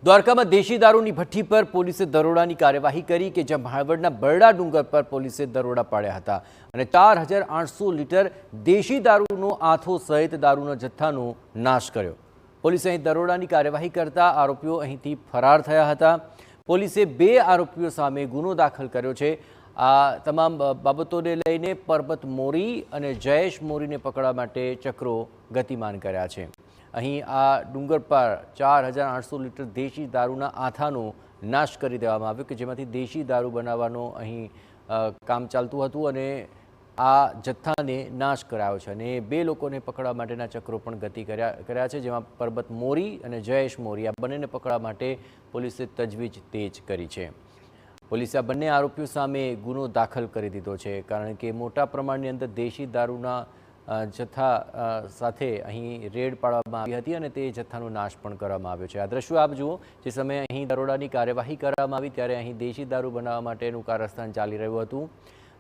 દ્વારકામાં દેશી દારૂની ભઠ્ઠી પર પોલીસે દરોડાની કાર્યવાહી કરી કે જ્યાં ભાણવડના બરડા ડુંગર પર પોલીસે દરોડા પાડ્યા હતા અને 4800 લીટર દેશી દારૂનો આથો સહિત દારૂના જથ્થાનો નાશ કર્યો। પોલીસે અહીં દરોડાની કાર્યવાહી કરતા આરોપીઓ અહીંથી ફરાર થયા હતા। પોલીસે 2 આરોપીઓ સામે ગુનો દાખલ કર્યો છે। આ તમામ બાબતોને લઈને પરબત મોરી અને જયેશ મોરીને પકડવા માટે ચક્રો ગતિમાન કર્યા છે। અહીં આ ડુંગર પર 4800 લીટર દેશી દારૂના આથાનો નાશ કરી દેવામાં આવ્યો કે જેમાંથી દેશી દારૂ બનાવવાનો અહીં કામ ચાલતું હતું અને આ જથ્થાને નાશ કરાયો છે અને 2 લોકોને પકડવા માટેના ચક્રો પણ ગતિ કર્યા છે, જેમાં પરબત મોરી અને જયેશ મોરી આ બંનેને પકડવા માટે પોલીસે તજવીજ તેજ કરી છે। પોલીસે આ બંને આરોપીઓ સામે ગુનો દાખલ કરી દીધો છે કારણ કે મોટા પ્રમાણની અંદર દેશી દારૂના જથ્થા સાથે અહીં રેડ પાડવામાં આવી હતી અને તે જથ્થાનો નાશ પણ કરવામાં આવ્યો છે। આ દ્રશ્યો આપ જુઓ, જે સમયે અહીં દરોડાની કાર્યવાહી કરવામાં આવી ત્યારે અહીં દેશી દારૂ બનાવવા માટેનું કારસ્તાન ચાલી રહ્યું હતું।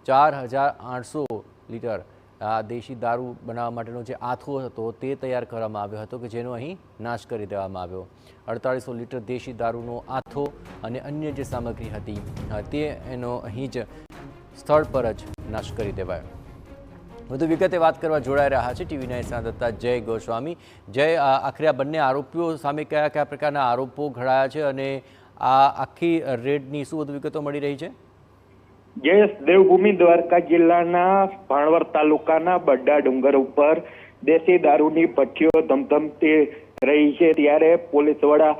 4800 લીટર આ દેશી દારૂ બનાવવા માટેનો જે આથો હતો તે તૈયાર કરવામાં આવ્યો હતો કે જેનો અહીં નાશ કરી દેવામાં આવ્યો। 4800 લીટર દેશી દારૂનો આથો અને અન્ય જે સામગ્રી હતી તે એનો અહીં જ સ્થળ પર જ નાશ કરી દેવાયો। વધુ વિગતે વાત કરવા જોડાઈ રહ્યા છે ટીવી9 સંવાદદાતા જય ગોસ્વામી। જય, આખરે આ બંને આરોપીઓ સામે કયા કયા પ્રકારના આરોપો ઘડાયા છે અને આ આખી રેડની શું વધુ વિગતો મળી રહી છે? જયેશ, દેવભૂમિ દ્વારકા જિલ્લાના ભાણવડ તાલુકાના બરડા ડુંગર ઉપર દેશી દારૂની ભઠ્ઠીઓ ધમધમતી રહી છે ત્યારે પોલીસ વડા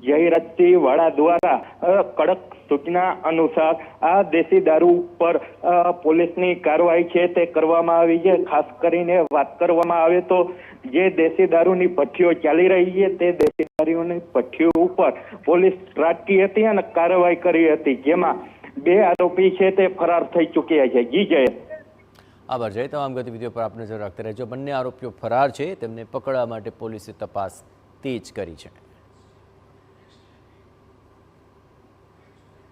જયરાજસિંહ વાળા દ્વારા કડક સૂચના અનુસાર આ દેશી દારૂ ઉપર પોલીસની કાર્યવાહી છે તે કરવામાં આવી છે। ખાસ કરીને વાત કરવામાં આવે તો જે દેશી દારૂની ભઠ્ઠીઓ ચાલી રહી છે તે દેશી દારૂની ભઠ્ઠીઓ ઉપર પોલીસ ત્રાટકી હતી અને કાર્યવાહી કરી હતી, જેમાં 2 આરોપી છે તે ફરાર થઈ ચૂક્યા છે। જી જય। આભાર જય, તમામ ગતિવિધિઓ પર આપ નજર રાખતા રહેજો। બંને આરોપીઓ ફરાર છે, તેમને પકડવા માટે પોલીસે તપાસ તેજ કરી છે।